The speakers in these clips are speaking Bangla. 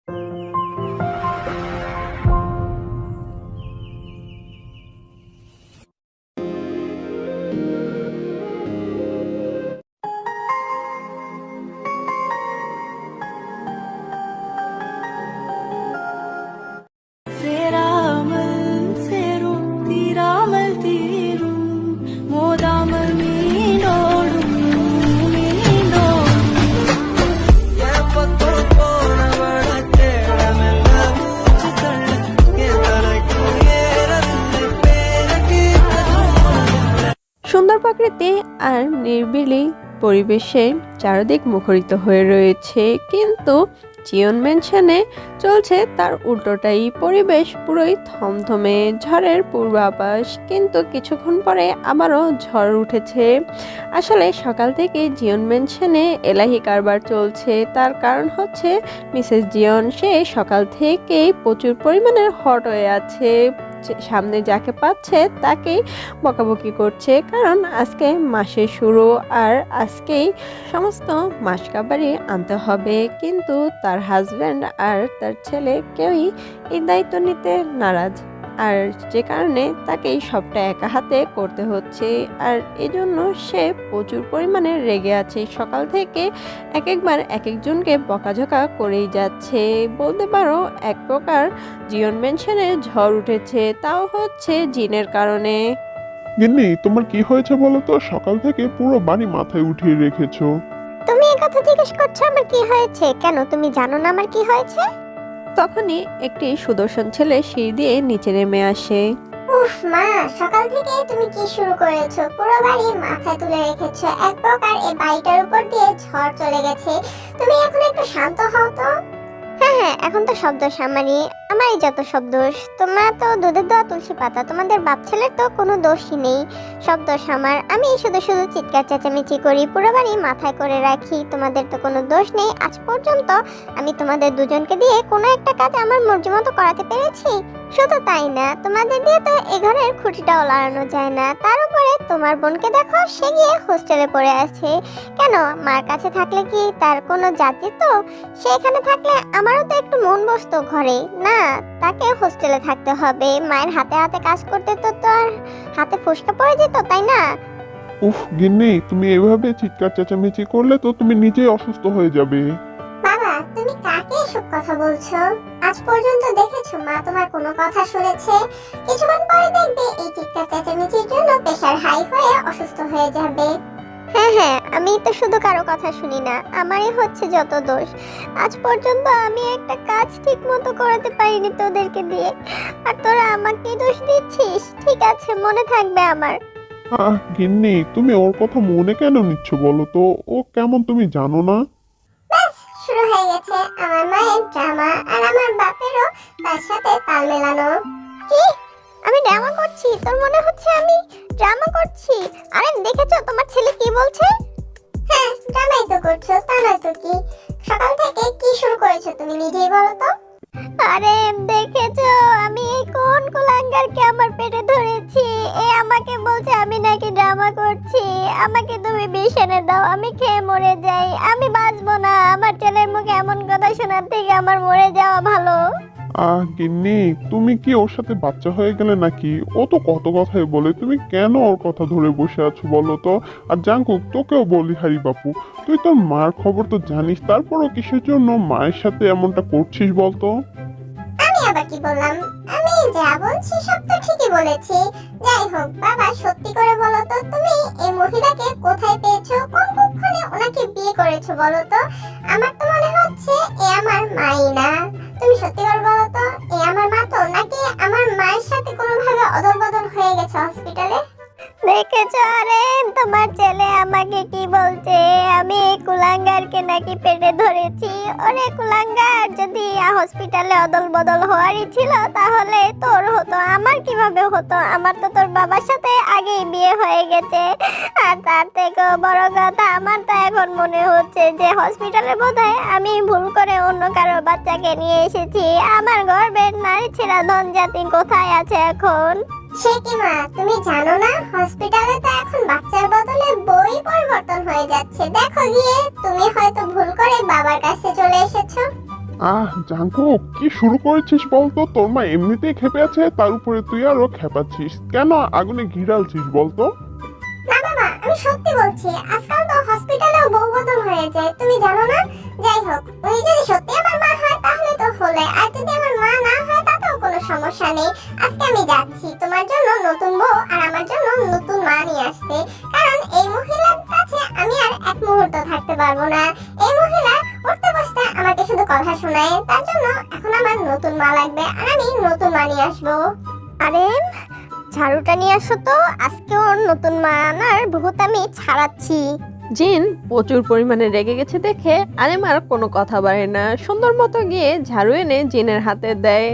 சேராமல் சேரும் தீராமல் தீரும் மோதாமல் மீனோடும் மீனோடும் সুন্দর প্রকৃতি আর নিরিবিলি পরিবেশে চারদিক মুখরিত হয়ে রয়েছে, কিন্তু জিয়ন ম্যানশনে চলছে তার উল্টোটাই। পরিবেশ পুরোই থমথমে, ঝড়ের পূর্বাভাস, কিন্তু কিছুক্ষণ পরে আবারও ঝড় উঠেছে। আসলে সকাল থেকে জিয়ন ম্যানশনে এলাহি কারবার চলছে। তার কারণ হচ্ছে মিসেস জিয়ন সে সকাল থেকেই প্রচুর পরিমাণের হট হয়ে আছে, সামনে যাকে পাচ্ছে তাকেই বকাবকি করছে, কারণ আজকে মাসের শুরু আর আজকেই সমস্ত মাস কাবারি আনতে হবে। কিন্তু তার হাজব্যান্ড আর তার ছেলে কেউই এই দায়িত্ব নিতে নারাজ, আর যে কারণে তাকেই সবটা একা হাতে করতে হচ্ছে। আর এজন্য সে প্রচুর পরিমাণে রেগে আছে। সকাল থেকে একবার এক একজনকে বকাঝকা করেই যাচ্ছে। বলতে পারো এক প্রকার জিয়ন ম্যানশনে ঝড় উঠেছে, তাও হচ্ছে জিনের কারণে। গিন্নি, তোমার কি হয়েছে বলো তো? সকাল থেকে পুরো বাড়ি মাথায় উঠিয়ে রেখেছো। তুমি এই কথা জিজ্ঞেস করছো আমার কি হয়েছে? কেন তুমি জানো না আমার কি হয়েছে? তখনই একটি সুদর্শন ছেলে সিঁড়ি দিয়ে নিচে নেমে আসে। উফ মা, সকাল থেকে তুমি কি শুরু করেছো? পুরো বাড়ি মাথায় তুলে রেখেছো। এক প্রকার এই বাড়িটার উপর দিয়ে ঝড় চলে গেছে। তুমি এখন একটু শান্ত হও তো। হ্যাঁ হ্যাঁ, এখন তো সব দোষ আমারই যত সব দোষ। তোমরা তো দুধের দোয়া তুলসী পাতা, তোমাদের বাপ ছেলের তো কোনো দোষই নেই, সব দোষ আমার। আমি শুধু শুধু চিৎকার চেঁচামেচি করি, পুরো বাড়ি মাথায় করে রাখি। তোমাদের তো কোনো দোষ নেই। আজ পর্যন্ত আমি তোমাদের দুজনকে দিয়ে কোনো একটা কাজ আমার মর্জি মতো করাতে পেরেছি? শুধু তাই না, তোমাদের দিয়ে তো এ ঘরের খুঁটিটাও লাগানো যায় না। তার উপরে তোমার বোনকে দেখো, সে গিয়ে হোস্টেলে পড়ে আছে। কেন? মার কাছে থাকলে কি তার কোনো জাত যেত? সে এখানে থাকলে আমারও তো একটু মন বসতো ঘরে। না, তাকে হোস্টেলে থাকতে হবে। মায়ের হাতে হাতে কাজ করতে তো তার হাতে ফোসকা পড়ে যেত, তাই না? উফ গিন্নি, তুমি এভাবে চিৎকার চেঁচামেচি করলে তো তুমি নিজেই অসুস্থ হয়ে যাবে। বাবা, তুমি কাকে এসব কথা বলছো? আজ পর্যন্ত দেখেছো মা তোমার কোনো কথা শুনেছে? কিছুক্ষণ পরে দেখবে এই চিৎকার চেঁচামেচির জন্য প্রেশার হাই হয়ে অসুস্থ হয়ে যাবে। হ্যাঁ হ্যাঁ, আমি তো শুধু কারো কথা শুনি না, আমারই হচ্ছে যত দোষ। আজ পর্যন্ত আমি একটা কাজ ঠিক মতো করাতে পারিনি তোদেরকে দিয়ে, আর তোরা আমাকে দোষ দিচ্ছিস। ঠিক আছে, মনে থাকবে আমার। গিন্নি, তুমি ওর কথা মনে কেন নিচ্ছ বলো তো? ও কেমন তুমি জানো না? ব্যাস, শুরু হয়ে গেছে আমার মায়ের ড্রামা, আর আমার বাপেরও তার সাথে তাল মেলানো। কি? আমি ড্রামা করছি? তোর মনে হচ্ছে আমি ড্রামা করছি? আরে দেখেছো তোমার ছেলে কি বলছে? হ্যাঁ, ড্রামাই তো করছো, তা নয় তো কি। সকাল থেকে কি শুরু করেছো তুমি নিজেই বলো তো। আরে দেখেছো আমি এই কোন কুলাঙ্গারকে আমার পেটে ধরেছি? এ আমাকে বলছে আমি নাকি ড্রামা করছি। আমাকে তুমি বিষ এনে দাও, আমি খেয়ে মরে যাই, আমি বাঁচবো না। আমার ছেলের মুখে এমন কথা শোনার থেকে আমার মরে যাওয়া ভালো। গিন্নি, তুমি কি ওর সাথে বাচ্চা হয়ে গেলে নাকি? ও তো কত কথাই বলে, তুমি কেন ওর কথা ধরে বসে আছো বলো তো? আর জাঙ্কুক, তোকেও বলি হারি বাপু, তুই তোর মার খবর তো জানিস, তারপরও কিসের জন্য মায়ের সাথে এমনটা করছিস বলতো? আমি আবার কি বললাম? আমি যা বলছি সব তো ঠিকই বলেছি। যাই হোক বাবা, সত্যি করে বলো তো, তুমি এই মহিলাকে কোথায় পেয়েছো? কোন কুক্ষণে ওনাকে বিয়ে করেছো বলো তো? আমার তো মনে হচ্ছে এ আমার মাই না। তুমি সত্যি করে বলো তো, এ আমার মা তো, নাকি আমার মায়ের সাথে কোনোভাবে অদল বদল হয়ে গেছে হসপিটালে? দেখেছো? আরে তোমার ছেলে আমাকে কি বলছে? আমি এই কুলাঙ্গারকে নাকি পেটে ধরেছি। ওরে কুলাঙ্গার, যদি হসপিটালে অদল বদল হওয়ারই ছিল তাহলে তোর হতো, আমার কিভাবে হতো? আমার তো তোর বাবার সাথে আগেই বিয়ে হয়ে গেছে। আর তার থেকেও বড় কথা, আমার তো এখন মনে হচ্ছে যে হসপিটালে বোধহয় আমি ভুল করে অন্য কারো বাচ্চাকে নিয়ে এসেছি। আমার গর্বের নারী ছেড়া ধন জাতি কোথায় আছে এখন? সে কি মা, তুমি জানো না হসপিটালে তো এখন বাচ্চার বদলে বই পরিবর্তন হয়ে যাচ্ছে। দেখো গিয়ে, তুমি হয়তো ভুল করে বাবার কাছে চলে এসেছো। জাঙ্কুক কি শুরু করেছিস বলতো? তোর মা এমনিতেই খেপে আছে, তার উপরে তুই আরো খেপাচ্ছিস কেন? আগুনে ঘি ঢালছিস বলতো? না বাবা, আমি সত্যি বলছি, আজকাল তো হসপিটালেও বউ বদল হয়ে যায়, তুমি জানো না? যাই হোক, উনি যদি সত্যি আমার মা হয় তাহলে তো হলে, আর যদি আমার মা না হয় তাতেও কোনো সমস্যা নেই। আজকে আমি যাচ্ছি তোমার জন্য নতুন বউ আর আমার জন্য নতুন মা নিয়ে আসতে, কারণ এই মহিলার কাছে আমি আর এক মুহূর্ত থাকতে পারবো না। এই মহিলা উঠতে বসতে আমাকে শুধু কথা শোনায়, তার জন্য এখন আমার নতুন মা লাগবে আর আমি নতুন মা নিয়ে আসবো। আরে ঝাড়ুটা নিয়ে আসো তো, আজকে ওর নতুন মা আনার ভূত আমি ছাড়াচ্ছি। জিন প্রচুর পরিমাণে রেগে গেছে দেখে আরেম আর কোনো কথা বাড়ে না, সুন্দর মতো গিয়ে ঝাড়ু এনে জিনের হাতে দেয়।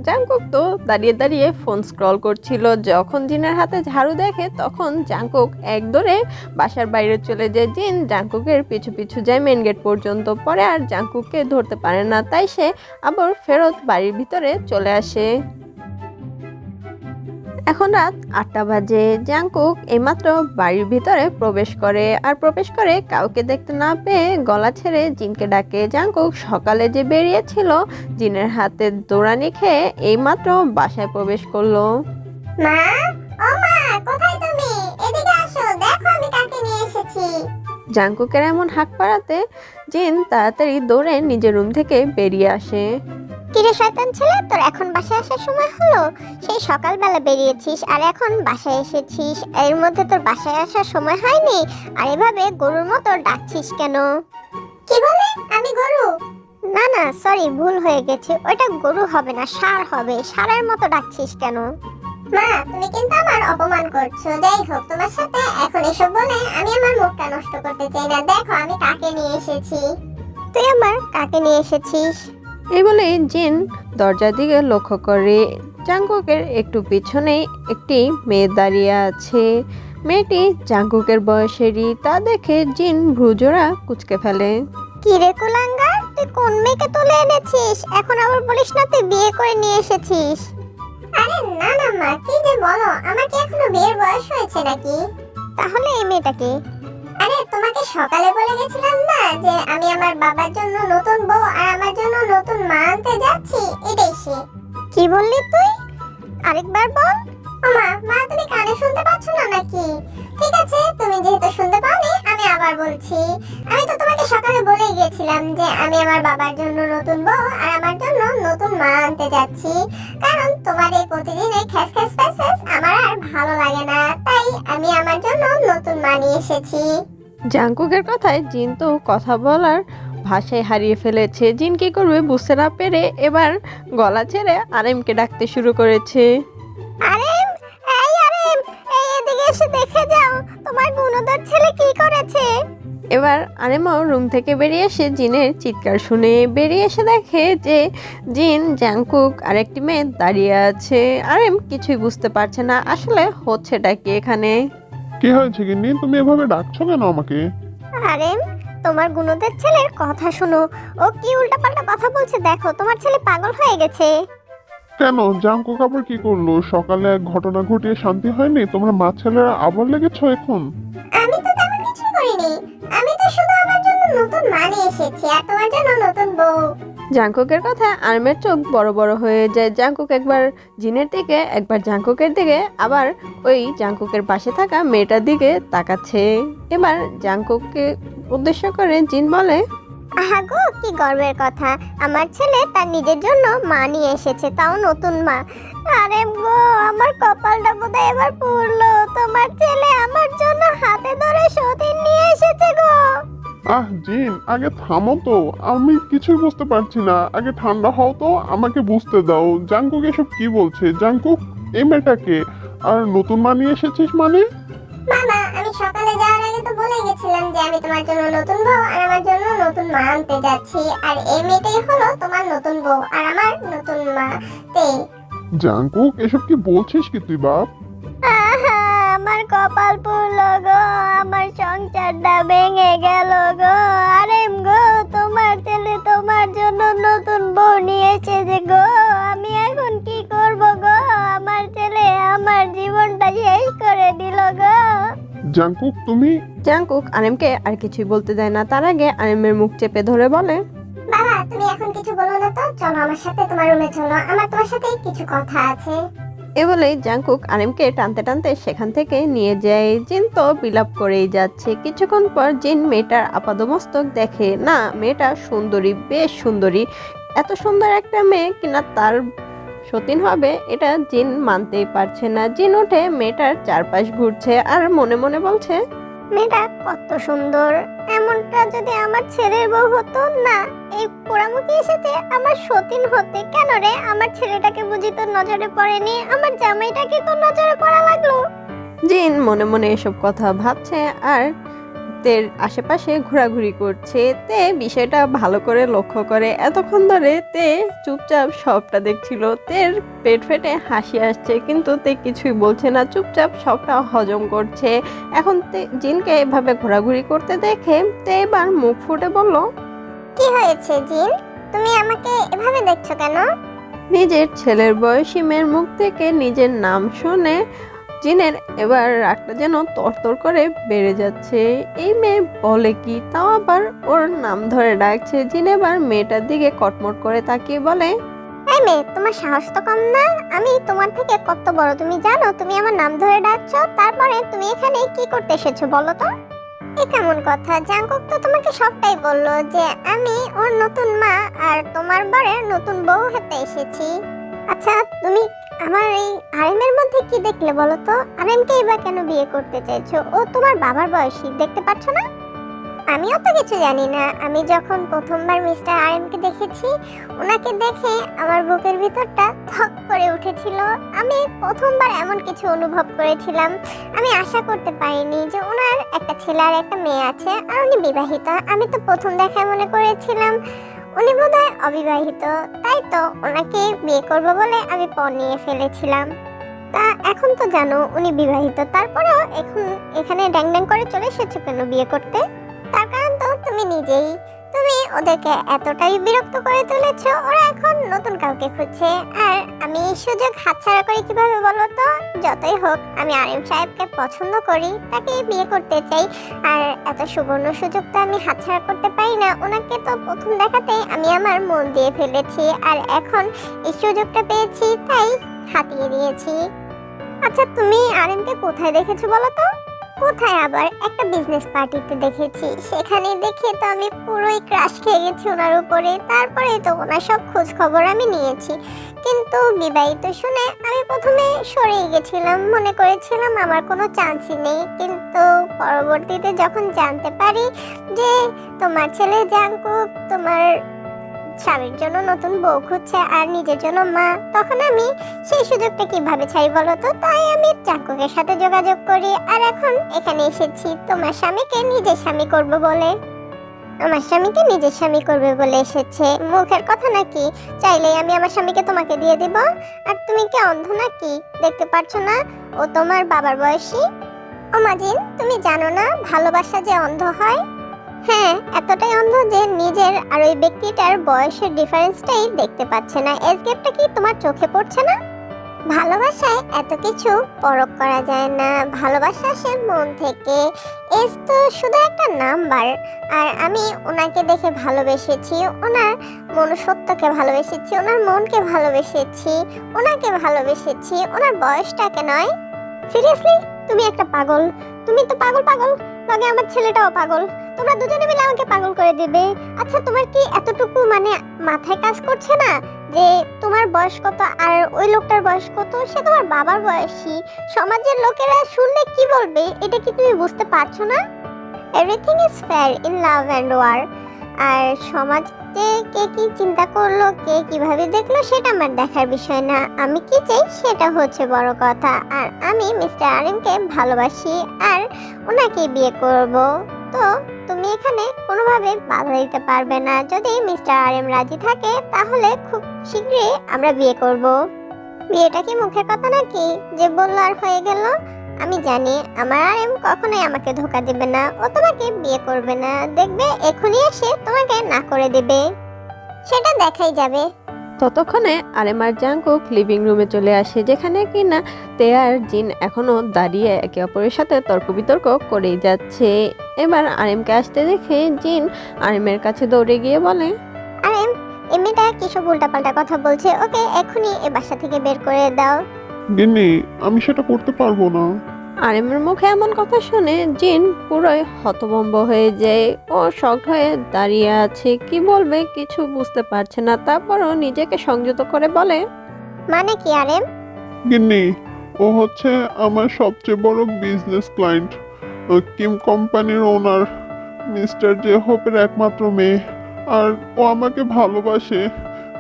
জাংকুক তো দাঁড়িয়ে দাঁড়িয়ে ফোন স্ক্রল করছিল, যখন জিনের হাতে ঝাড়ু দেখে তখন জাংকুক এক দৌড়ে বাসার বাইরে চলে যায়। জিন জাংকুকের পিছু পিছু যায় মেন গেট পর্যন্ত, পরে আর জাংকুককে ধরতে পারে না, তাই সে আবার ফেরত বাড়ির ভিতরে চলে আসে। এখন রাত 8টা বাজে। জাংকুক এইমাত্র বাড়ির ভিতরে প্রবেশ করে, আর প্রবেশ করে কাউকে দেখতে না পেয়ে গলা ছেড়ে জিনকে ডাকে। জাংকুক সকালে যে বেরিয়েছিল জিনের হাতে দৌড়ানি খেয়ে এইমাত্র বাসায় প্রবেশ করলো। মা, ও মা, কোথায় তুমি? এদিকে আসো, দেখো আমি কাকে নিয়ে এসেছি। জাংকুকের এমন হাঁক পাড়াতে জিন তাড়াতাড়ি দৌড়ে নিজের রুম থেকে বেরিয়ে আসে। কিরে শয়তান ছেলে, তোর এখন বাসায় আসার সময় হলো? সেই সকালবেলা বেরিয়েছিস আর এখন বাসায় এসেছিস, এর মধ্যে তোর বাসায় আসার সময় হয়নি? আর এভাবে গরুর মতো ডাকছিস কেন? কি বলে? আমি গরু? না না, সরি, ভুল হয়ে গেছে, ওটা গরু হবে না, ষাঁড় হবে। ষাঁড়ের মতো ডাকছিস কেন? মা, তুমি কিন্তু আমার অপমান করছো। যাই হোক, তোমার সাথে এখন এসব বলে আমি আমার মুখটা নষ্ট করতে চাই না। দেখো আমি কাকে নিয়ে এসেছি। তুই আমার কাকে নিয়ে এসেছিস? এই বলে জিন দরজার দিকে লক্ষ্য করে জাংকুকের একটু পিছনেই একটি মেয়ে দাঁড়িয়ে আছে। মেয়েটি জাংকুকের বয়সেরই, তা দেখে জিন ভ্রুজোড়া কুঁচকে ফেলে। কিরে কুলাঙ্গার, তুই কোন মেয়েকে তুলে এনেছিস? এখন আবার বলিস না তুই বিয়ে করে নিয়ে এসেছিস। আরে না না মা, কি যে বলো, আমার কি এখনো বিয়ের বয়স হয়েছে নাকি? তাহলে এই মেয়েটাকে? আরে তোমাকে সকালে বলে গেছিলাম না যে আমি আমার বাবার জন্য নতুন বউ আর আমার জন্য নতুন মা আনতে যাচ্ছি, এটাই সে। কি বললি তুই? আরেকবার বল। মা, তুমি কানে শুনতে পাচ্ছ না নাকি? ঠিক আছে, তুমি যেহেতু শুনতে পাওনি আমি আবার বলছি। আমি তো তোমাকে সকালে বলেই গেছিলাম যে আমি আমার বাবার জন্য নতুন বউ আর আমার জন্য নতুন মা আনতে যাচ্ছি, কারণ তোমার এই প্রতিদিনের খ্যাস খ্যাস ফ্যাস ফ্যাস আমার আর ভালো লাগে না, তাই আমি আমার জন্য নতুন মা নিয়ে এসেছি। জাংকুকের কথায় জিন তো কথা বলার ভাষায় হারিয়ে ফেলেছে। জিন কি করবে বুঝতে না পেরে এবার গলা ছেড়ে আরেমকে ডাকতে শুরু করেছে। আরেম, এই আরেম, এই এদিকে এসে দেখে যাও তোমার গুণধর ছেলে কি করেছে। এবার আরেমও রুম থেকে বেরিয়ে এসে জিনের চিৎকার শুনে বেরিয়ে এসে দেখে যে জিন, জাংকুক আর একটি মেয়ে দাঁড়িয়ে আছে। আরেম কিছুই বুঝতে পারছে না আসলে হচ্ছেটা কি এখানে। কি হয়েছে গিন্নি, তুমি এভাবে ডাকছো কেন আমাকে? আরেম, তোমার গুণধর ছেলের কথা শোনো, ও কি উল্টাপাল্টা কথা বলছে দেখো, তোমার ছেলে পাগল হয়ে গেছে। কেন, জাঙ্কুক আবার কি করলো? সকালে এক ঘটনা ঘটিয়ে শান্তি হয়নি? তোমরা মা ছেলেরা আবার লেগেছো এখন? আমি তো তেমন কিছু করিনি, আমি তো শুধু আমার জন্য নতুন মা নিয়ে এসেছি আর তোমার জন্য নতুন বউ। জাংকুকের কথা আরমের চোখ বড় বড় হয়ে যায়। জাংকুক একবার জিনের দিকে একবার জাংকুকের দিকে আবার ওই জাংকুকের পাশে থাকা মেয়েটার দিকে তাকাচ্ছে। এবার জাংকুককে উদ্দেশ্য করে জিন বলে, আহা গো, কি গর্বের কথা, আমার ছেলে তার নিজের জন্য মা নিয়ে এসেছে, তাও নতুন মা। আরে গো, আমার কপালটা বোধহয় এবার পুরলো, তোমার ছেলে আমার জন্য হাতে ধরে সতীন নিয়ে এসেছে গো। জিন, আগে থামো তো, আমি কিছুই বুঝতে পারছি না। আগে ঠান্ডা হও তো, আমাকে বুঝতে দাও। জাঙ্কুক এসব কি বলছে? জাঙ্কুক, এই মেয়েটাকে আর নতুন মা নিয়ে এসেছিস মানে? মামা, আমি সকালে যাওয়ার আগে তো বলে গেছিলাম যে আমি তোমার জন্য নতুন বউ আর আমার জন্য নতুন মা আনতে যাচ্ছি, আর এই মেয়েটাই হলো তোমার নতুন বউ আর আমার নতুন মা। জাঙ্কুক, এসব কি বলছিস কি তুই বাপ? আহা, আমার কপাল পুরলো গো, আমার সংসারটা ভেঙে গেল গো। আরেম গো, তোমার ছেলে তোমার জন্য নতুন বউ নিয়ে এসেছে গো, আমি এখন কি করব গো? আমার ছেলে আমার জীবনটা শেষ করে দিল গো। জাঙ্কুক, তুমি? জাংকুক আরেমকে আর কিছুই বলতে দেয় না, তার আগে আরেমের মুখ চেপে ধরে বলে, বাবা, তুমি এখন কিছু বলো চলো আমার সাথে তোমার রুমে চলো, আমার তোমার সাথে কিছু কথা আছে। এ বলেই জাংকুক আরিমকে টানতে টানতে সেখান থেকে নিয়ে যায়। জিন তো বিলাপ করেই যাচ্ছে। কিছুক্ষণ পর জিন মেয়েটার আপাদমস্তক দেখে, না মেয়েটা সুন্দরী, বেশ সুন্দরী। এত সুন্দর একটা মেয়ে কিনা তার সতীন হবে এটা জিন মানতেই পারছে না। জিন উঠে মেয়েটার চারপাশ ঘুরছে আর মনে মনে বলছে, মেয়েটা কত সুন্দর, এমনটা যদি আমার ছেলের বউ হতো না, এই পোড়ামুখী এসেছে আমার সতীন হতে। কেন রে, আমার ছেলেটাকে বুঝি তোর নজরে পড়েনি, আমার জামাইটাকে তোর নজরে পড়া লাগলো। জিন মনে মনে এসব কথা ভাবছে আর তের আশেপাশে ঘোরাঘুরি করছে। তে বিষয়টা ভালো করে লক্ষ্য করে। এতক্ষণ ধরে তে চুপচাপ সবটা দেখছিল। তের পেট ফেটে হাসি আসছে, কিন্তু তে কিছুই বলছে না, চুপচাপ সবটা হজম করছে। এখন তে জিনকে এভাবে ঘোরাঘুরি করতে দেখে তে এবার মুখ ফুটে বলল, কি হয়েছে জিন, তুমি আমাকে এভাবে দেখছো কেন? নিজের ছেলের বয়সী মেয়ের মুখ থেকে নিজের নাম শুনে জিনের এবার রাগটা যেন তরতর করে বেড়ে যাচ্ছে। এই মেয়ে বলে কি, তাও আবার ওর নাম ধরে ডাকছে। জিন এবার মেয়েটার দিকে কটমট করে তাকিয়ে বলে, এই মেয়ে, তোমার সাহস তো কম না, আমি তোমার থেকে কত বড় তুমি জানো? তুমি আমার নাম ধরে ডাকছো, তারপরে তুমি এখানে কি করতে এসেছো বলো তো? এ কেমন কথা? জাঙ্কুক তো তোমাকে সবটাই বললো যে আমি ওর নতুন মা আর তোমার বরের নতুন বউ হতে এসেছি। আচ্ছা, তুমি আমার এই আরিমের মধ্যে কি দেখলে বলো তো? আরিমকে এবার কেন বিয়ে করতে চাইছো? ও তোমার বাবার বয়সী, দেখতে পাচ্ছ না? আমিও তো কিছু জানি না। আমি যখন প্রথমবার মিস্টার আরিমকে দেখেছি, ওনাকে দেখে আমার বুকের ভিতরটা ধক করে উঠেছিল। আমি প্রথমবার এমন কিছু অনুভব করেছিলাম। আমি আশা করতে পারিনি যে ওনার একটা ছেলে আর একটা মেয়ে আছে আর উনি বিবাহিত। আমি তো প্রথম দেখায় মনে করেছিলাম উনি বোধহয় অবিবাহিত, তাই তো ওনাকে বিয়ে করবো বলে আমি পণ নিয়ে ফেলেছিলাম। তা এখন তো জানো উনি বিবাহিত, তারপরেও এখন এখানে ড্যাং ড্যাং করে চলে এসেছো কেন বিয়ে করতে? তার কারণ তো তুমি নিজেই। তুমি ওদেরকে এতটাই বিরক্ত করে তুলেছো, ওরা এখন নতুন কাউকে খুঁজছে। আর আমি এই সুযোগ হাতছাড়া করি কিভাবে বলো তো? যতই হোক আমি আরিম সাহেবকে পছন্দ করি, তাকে বিয়ে করতে চাই। আর এত সুবর্ণ সুযোগ তো আমি হাতছাড়া করতে পারি না। ওনাকে তো প্রথম দেখাতেই আমি আমার মন দিয়ে ফেলেছি, আর এখন এই সুযোগটা পেয়েছি তাই হাতিয়ে দিয়েছি। আচ্ছা, তুমি আরিমকে কোথায় দেখেছো বলো তো? কোথায় আবার, একটা বিজনেস পার্টিতে দেখেছি। সেখানে দেখে তো আমি পুরোই ক্রাশ খেয়ে গেছি ওনার উপরে। তারপরে তো ওনার সব খোঁজ খবর আমি নিয়েছি, কিন্তু বিবাহিত শুনে আমি প্রথমে সরেই গেছিলাম, মনে করেছিলাম আমার কোনো চান্সই নেই। কিন্তু পরবর্তীতে যখন জানতে পারি যে তোমার ছেলে জাঙ্কুক তোমার স্বামীর জন্য নতুন বউ খুঁজছে আর নিজের জন্য মা, তখন আমি সেই সুযোগটা কিভাবে ছাড়ি বলো তো? তাই আমি জাঙ্কুকের সাথে যোগাযোগ করি আর এখন এখানে এসেছি তোমার স্বামীকে নিজের স্বামী করব বলে। আমার স্বামীকে নিজের স্বামী করবে বলে এসেছে? মুখের কথা নাকি? চাইলেই আমি আমার স্বামীকে তোমাকে দিয়ে দেব। আর তুমি কি অন্ধ নাকি? দেখতে পারছো না ও তোমার বাবার বয়সী? ও মাজিন, তুমি জানো না ভালোবাসা যে অন্ধ হয়? হ্যাঁ, এতটাই অন্ধ যে নিজের আর ওই ব্যক্তিটার বয়সের ডিফারেন্সটাই দেখতে পাচ্ছে না। এজ গ্যাপটা কি তোমার চোখে পড়ছে না? ভালোবাসায় এত কিছু পরখ করা যায় না, ভালোবাসা আসে মন থেকে। এজ তো শুধু একটা নাম্বার। আর আমি ওনাকে দেখে ভালোবেসেছি, ওনার মনুষ্যত্বকে ভালোবেসেছি, ওনার মনকে ভালোবেসেছি, ওনাকে ভালোবেসেছি, ওনার বয়সটাকে নয়। সিরিয়াসলি, তুমি একটা পাগল। তুমি তো পাগল পাগল, লগে আমার ছেলেটাও পাগল। তোমরা দুজনে মিলে আমাকে পাগল করে দিবে। আচ্ছা, তোমার কি এতটুকু মানে মাথায় কাজ করছে না যে তোমার বয়স কত আর ওই লোকটার বয়স কত? সে তোমার বাবার বয়সী। সমাজের লোকেরা শুনলে কি বলবে, এটা কি তুমি বুঝতে পারছো না? Everything is fair in love and war. আর সমাজে কে কি চিন্তা করলো, কে কিভাবে দেখলো, সেটা আমার দেখার বিষয় না। আমি কি চাই সেটা হচ্ছে বড় কথা। আর আমি মিস্টার আরিমকে ভালোবাসি আর ওনাকে বিয়ে করব। তো তুমি এখানে কোনোভাবে বাধা দিতে পারবে না। যদি মিস্টার আরিম রাজি থাকে তাহলে খুব শীঘ্রই আমরা বিয়ে করব। বিয়েটা কি মুখের কথা নাকি যে বললো আর হয়ে গেল? আমি জানি আমার আরিম কখনোই আমাকে ধোকা দিবে না, ও তোমাকে বিয়ে করবে না। দেখবে এখনই এসে তোমাকে না করে দেবে, সেটা দেখাই যাবে। ততক্ষণে আরিম আর জাংকুক লিভিং রুমে চলে আসে, যেখানে কিনা তে আর জিন এখনো দাঁড়িয়ে একে অপরের সাথে তর্ক বিতর্ক করেই যাচ্ছে। এবার আরিমকে আসতে দেখে জিন আরিমের কাছে দৌড়ে গিয়ে বলে, আরিম, এই মেয়েটা কিসব উল্টাপাল্টা কথা বলছে, ওকে এখনই এই বাসা থেকে বের করে দাও। গিন্নি আমি সেটা করতে পারবো না। আরেমের মুখে এমন কথা শুনে জিন পুরোই হতভম্ব হয়ে যায়। ও শক হয়ে দাঁড়িয়ে আছে, কি বলবে কিছু বুঝতে পারছে না। তারপরও নিজেকে সংযত করে বলে, মানে কি আরেম? গিন্নি ও হচ্ছে আমার সবচেয়ে বড় বিজনেস ক্লায়েন্ট, কিম কোম্পানির ওনার মিস্টার জেহপের একমাত্র মেয়ে। আর ও আমাকে ভালোবাসে,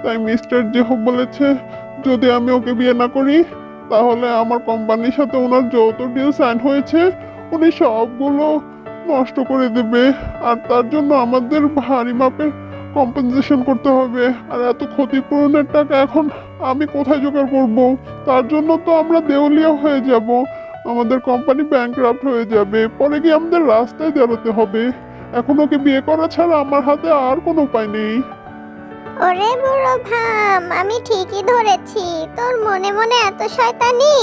তাই মিস্টার জেহপ বলেছে যদি আমি ওকে বিয়ে না করি তাহলে আমার কোম্পানির সাথে ওনার যত ডিল সাইন হয়েছে উনি সবগুলো নষ্ট করে দেবে। আর তার জন্য আমাদের ভারী মাপের কম্পেনসেশন করতে হবে। আর এত ক্ষতিপূরণের টাকা এখন আমি কোথায় জোগাড় করব? তার জন্য তো আমরা দেউলিয়া হয়ে যাব, আমাদের কোম্পানি ব্যাংকরাপ্ট হয়ে যাবে, পরে গিয়ে আমাদের রাস্তায় দাঁড়াতে হবে। এখন ওকে বিয়ে করা ছাড়া আমার হাতে আর কোনো উপায় নেই। ওরে বুড়ো ভাম, আমি ঠিকই ধরেছি, তোর মনে মনে এত শয়তানি।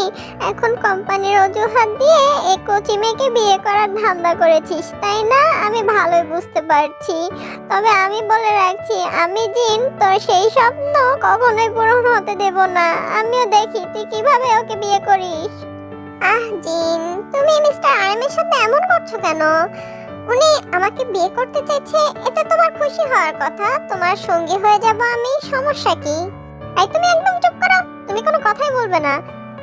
এখন কোম্পানির অজুহাত দিয়ে এই কচি মেয়েকে বিয়ে করার ধান্দা করেছিস, তাই না? আমি ভালোই বুঝতে পারছি। তবে আমি বলে রাখছি, আমি জিন তোর সেই স্বপ্ন কখনোই পূরণ হতে দেব না। আমিও দেখি তুই কিভাবে ওকে বিয়ে করিস। জিন, তুমি মিস্টার আরেমের সাথে এমন করছো কেন? উনি আমাকে বিয়ে করতে চাইছে, এতে তোমার খুশি হওয়ার কথা। তোমার সঙ্গী হয়ে যাব আমি, সমস্যা কি? এই তুমি একদম চুপ করো, তুমি কোনো কথাই বলবে না।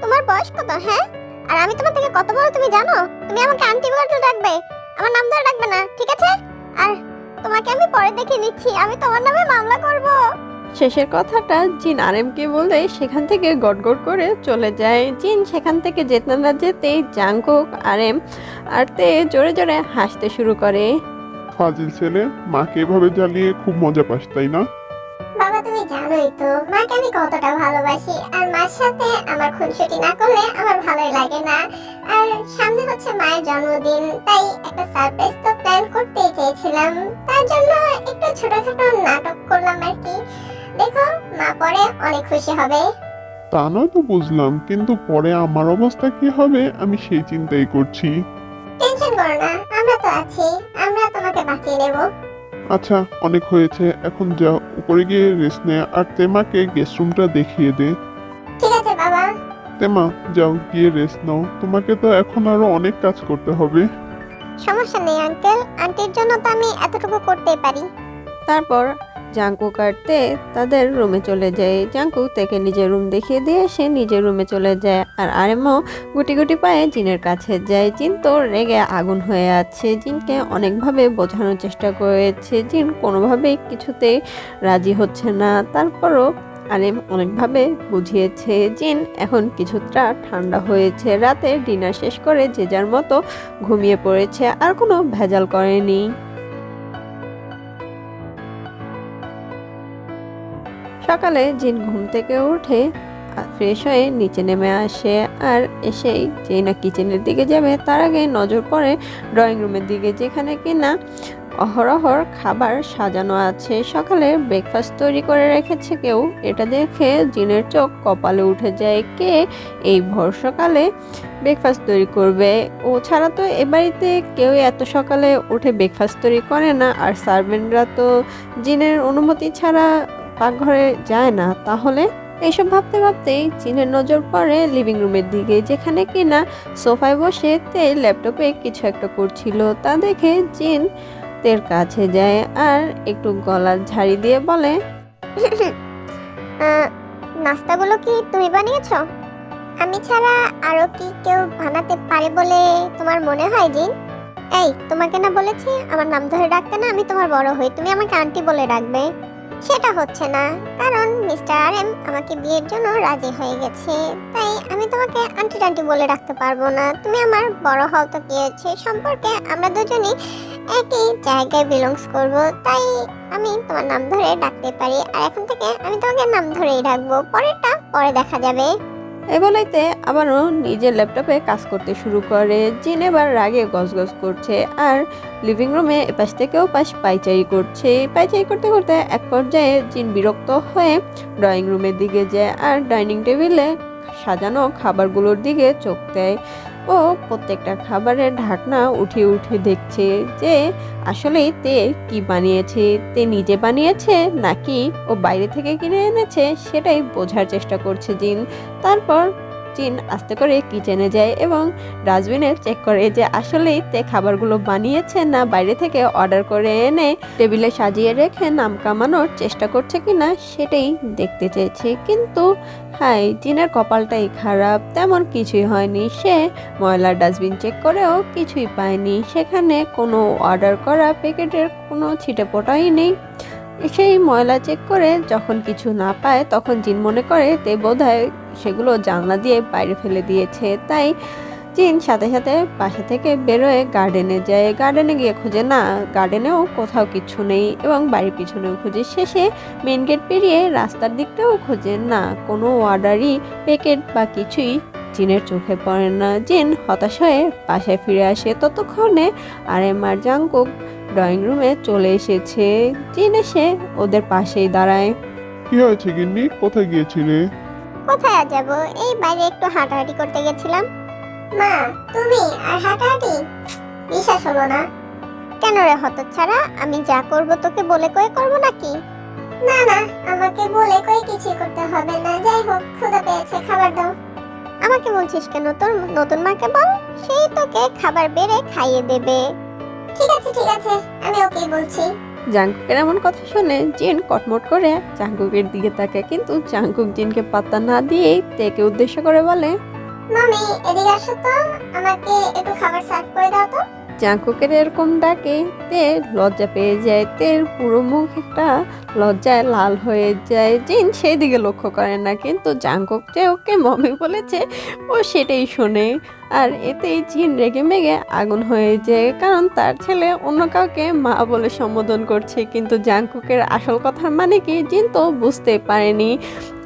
তোমার বয়স কত, হ্যাঁ? আর আমি তোমার থেকে কত বড় তুমি জানো? তুমি আমাকে আন্টি বলে ডাকবে, আমার নাম ধরে ডাকবে না, ঠিক আছে? আর তোমাকে আমি পরে দেখে নিচ্ছি, আমি তোমার নামে মামলা করব। শেষের কথাটা জিন আরেমকে বলে সেখান থেকে গড়গড় করে চলে যায়। জিন সেখান থেকে যেতে না যেতেই জাংকুক আরেম আর তে জোরে জোরে হাসতে শুরু করে। ফাজিল ছেলে, মাকে এভাবে জ্বালিয়ে খুব মজা পাস তাই না? বাবা তুমি জানোই তো মাকে আমি কতটা ভালোবাসি, আর মার সাথে আমার খুনসুটি না করলে আমার ভালোই লাগে না। আর সামনে হচ্ছে মায়ের জন্মদিন, তাই একটা সারপ্রাইজ তো প্ল্যান করতেই চেয়েছিলাম। তার জন্য একটু ছোটখাটো নাটক করলাম আর কি। দেখো মা পরে অনেক খুশি হবে। তা নয় তো বুঝলাম, কিন্তু পরে আমার অবস্থা কি হবে আমি সেই চিন্তাই করছি। টেনশন করো না, আমরা তো আছি, আমরা তোমাকে বাঁচিয়ে নেব। আচ্ছা অনেক হয়েছে, এখন যা উপরে গিয়ে রেস্ট নে, আর তেমাকে গেস্ট রুমটা দেখিয়ে দে। ঠিক আছে বাবা। তেমা যাও গিয়ে রেস্ট নাও, তোমাকে তো এখন আরো অনেক কাজ করতে হবে। সমস্যা নেই আঙ্কেল, আন্টির জন্য তো আমি এতটুকু করতেই পারি। তারপর জাংকুক আর তে তাদের রুমে চলে যায়। জাংকুক তেকে নিজের রুম দেখিয়ে দিয়ে সে নিজের রুমে চলে যায়। আর আরেমও গুটি গুটি পায়ে জিনের কাছে যায়। জিন তো রেগে আগুন হয়ে আছে, জিনকে অনেকভাবে বোঝানোর চেষ্টা করেছে, জিন কোনোভাবেই কিছুতেই রাজি হচ্ছে না। তারপরও আরেম অনেকভাবে বুঝিয়েছে। জিন এখন কিছুটা ঠান্ডা হয়েছে। রাতে ডিনার শেষ করে যে যার মতো ঘুমিয়ে পড়েছে, আর কোনো ভেজাল করেনি। সকালে জিন ঘুম থেকে উঠে ফ্রেশ হয়ে নিচে নেমে আসে। আর এসেই যেই না কিচেনের দিকে যাবে তার আগে নজর পড়ে ড্রয়িং রুমের দিকে, যেখানে কিনা অহরহর খাবার সাজানো আছে। সকালে ব্রেকফাস্ট তৈরি করে রেখেছে কেউ। এটা দেখে জিনের চোখ কপালে উঠে যায়। কে এই ভোর সকালে ব্রেকফাস্ট তৈরি করবে? ও ছাড়া তো এ বাড়িতে কেউ এত সকালে উঠে ব্রেকফাস্ট তৈরি করে না। আর সার্ভেন্টরা তো জিনের অনুমতি ছাড়া পাকঘরে যায় না। তাহলে এইসব ভাবতে ভাবতেই জিনের নজর পড়ে লিভিং রুমের দিকে, যেখানে কিনা সোফায় বসে তে ল্যাপটপে কিছু একটা করছিল। তা দেখে জিন তের কাছে যায় আর একটু গলার ঝাড়ি দিয়ে বলে, নাস্তাগুলো কি তুমি বানিয়েছো? আমি ছাড়া আরো কি কেউ বানাতে পারে বলে তোমার মনে হয় জিন? এই তোমাকে না বলেছি আমার নাম ধরে ডাকতে না, আমি তোমার বড় হই, তুমি আমাকে আন্টি বলে ডাকবে। সেটা হচ্ছে না, কারণ মিস্টার আরএম আমাকে বিয়ের জন্য রাজি হয়ে গেছে, তাই আমি তোমাকে আন্টি টান্টি বলে রাখতে পারবো না। তুমি আমার বড় হও তো কি হয়েছে, সম্পর্কে আমরা দুজনই একই জায়গায় বিলংস করব, তাই আমি তোমার নাম ধরে ডাকতে পারি। আর এখন থেকে আমি তোমাকে নাম ধরেই ডাকবো, পরেরটা পরে দেখা যাবে। এই বলাইতে আবারও নিজের ল্যাপটপে কাজ করতে শুরু করে। জিন এবার রাগে গজগজ করছে আর লিভিং রুমে এপাশ থেকে ওপাশ পাইচারি করছে। পাইচারি করতে করতে এক পর্যায়ে জিন বিরক্ত হয়ে ড্রয়িং রুমের দিকে যায় আর ডাইনিং টেবিলে সাজানো খাবারগুলোর দিকে চোখ দেয়। ও প্রত্যেকটা খাবারের ঢাকনা উঠিয়ে উঠিয়ে দেখছে যে আসলেই তে কি বানিয়েছে, তে নিজে বানিয়েছে নাকি ও বাইরে থেকে কিনে এনেছে সেটাই বোঝার চেষ্টা করছে জিন। তারপর জিন আস্তে করে কিচেনে যায় এবং ডাস্টবিনে চেক করে যে আসলেই তে খাবারগুলো বানিয়েছে না বাইরে থেকে অর্ডার করে এনে টেবিলে সাজিয়ে রেখে নাম কামানোর চেষ্টা করছে কিনা সেটাই দেখতে চেয়েছে। কিন্তু হাই, জিনের কপালটাই খারাপ, তেমন কিছুই হয়নি। সে ময়লার ডাস্টবিন চেক করেও কিছুই পায়নি, সেখানে কোনো অর্ডার করা প্যাকেটের কোনো ছিটে ফোঁটাই নেই। সেই ময়লা চেক করে যখন কিছু না পায় তখন জিন মনে করে তে বোধহয় সেগুলো জানলা দিয়ে বাইরে ফেলে দিয়েছে। তাই জিন সাথে সাথে বাসা থেকে বেরোয় গার্ডেনে যায়। গার্ডেনে গিয়ে খুঁজে না, গার্ডেনেও কোথাও কিছু নেই এবং বাড়ির পিছনেও খুঁজে। শেষে মেন গেট পেরিয়ে রাস্তার দিকটাও খুঁজে না, কোনো অর্ডারই প্যাকেট বা কিছুই জিনের চোখে পড়ে না। জিন হতাশ হয়ে বাসায় ফিরে আসে। ততক্ষণে আরএম আর জাংকুক ড্রয়িং রুমে চলে এসেছে। জিন এসে ওদের পাশেই দাঁড়ায়। কি হয়েছে গিন্নি, কোথায় গিয়েছিলে? কোথায় আর যাবো, এই বাইরে একটু হাঁটাহাঁটি করতে গেছিলাম। মা, তুমি আর হাঁটাহাঁটি? বিশ্বাস হলো না। কেন রে হতচ্ছাড়া, আমি যা করব তোকে বলে কয়ে করব নাকি? না না, আমাকে বলে কই কিছুই করতে হবে না। যাই হোক, ক্ষুধা পেয়েছে, খাবার দাও। আমাকে বলছিস কেন? তোর নতুন মাকে বল, সেই তোকে খাবার বেড়ে খাইয়ে দেবে। ঠিক আছে, আমি ওকেই বলছি। জাংকুকের এমন কথা শুনে জিন কটমট করে জাংকুকের দিকে তাকায়, কিন্তু জাংকুক জিনকে পাত্তা না দিয়েই তেকে উদ্দেশ্য করে বলে, মামি এদিকে আসো তো, আমাকে একটু খাবার সার্ভ করে দাও তো। জাংকুকের এরকম ডাকে তে লজ্জা পেয়ে যায়। তের পুরো মুখ একটা লজ্জায় লাল হয়ে যায়। জিন সেই দিকে লক্ষ্য করে না, কিন্তু জাংকুক যে ওকে মমি বলেছে ও সেটাই শোনে। আর এতেই জিন রেগে মেগে আগুন হয়ে যায়, কারণ তার ছেলে অন্য কাউকে মা বলে সম্বোধন করছে। কিন্তু জাংকুকের আসল কথার মানে কি জিন তো বুঝতে পারেনি,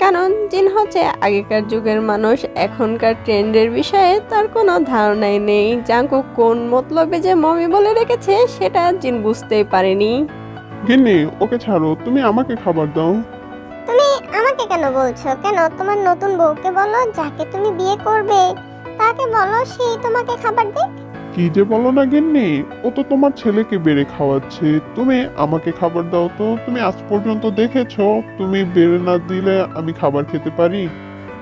কারণ জিন হচ্ছে আগেকার যুগের মানুষ, এখনকার ট্রেন্ডের বিষয়ে তার কোনো ধারণাই নেই। জাংকুক কোন মতলবে যে মমি বলে রেখেছে সেটা জিন বুঝতেই পারেনি। গিন্নি ওকে ছাড়ো, তুমি আমাকে খাবার দাও। তুমি আমাকে কেন বলছো? কেন তোমার নতুন বউকে বলো, যাকে তুমি বিয়ে করবে তাকে বলো সেই তোমাকে খাবার দিক। কি যে বলো না গিন্নি, ও তো তোমার ছেলেকে বেড়ে খাওয়াচ্ছে, তুমি আমাকে খাবার দাও তো। তুমি আজ পর্যন্ত দেখেছো তুমি বেড়ে না দিলে আমি খাবার খেতে পারি?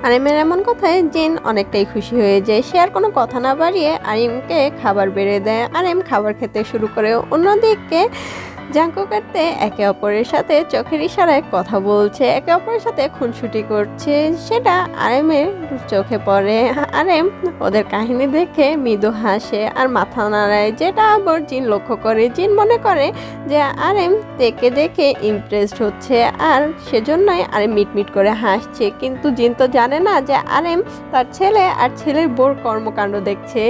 আরিমের এমন কথায় জিন অনেকটাই খুশি হয়ে যায়। সে আর কোনো কথা না বাড়িয়ে আরিমকে খাবার বেড়ে দেয়। আরিম খাবার খেতে শুরু করে। অন্যদিকে জাংকুকারতে একে অপরের সাথে চোখের ইশারায় কথা বলছে, একে অপরের সাথে খুনসুটি করছে, সেটা আরেমের চোখে পড়ে। আরেম ওদের কাহিনী দেখে মৃদু হাসে আর মাথা নাড়ায়, যেটা আবার জিন লক্ষ্য করে। জিন মনে করে যে আরেম তেকে দেখে ইমপ্রেসড হচ্ছে আর সেজন্যই আরেম মিটমিট করে হাসছে। কিন্তু জিন তো জানে না যে আরেম তার ছেলে আর ছেলের বোর কর্মকাণ্ড দেখছে।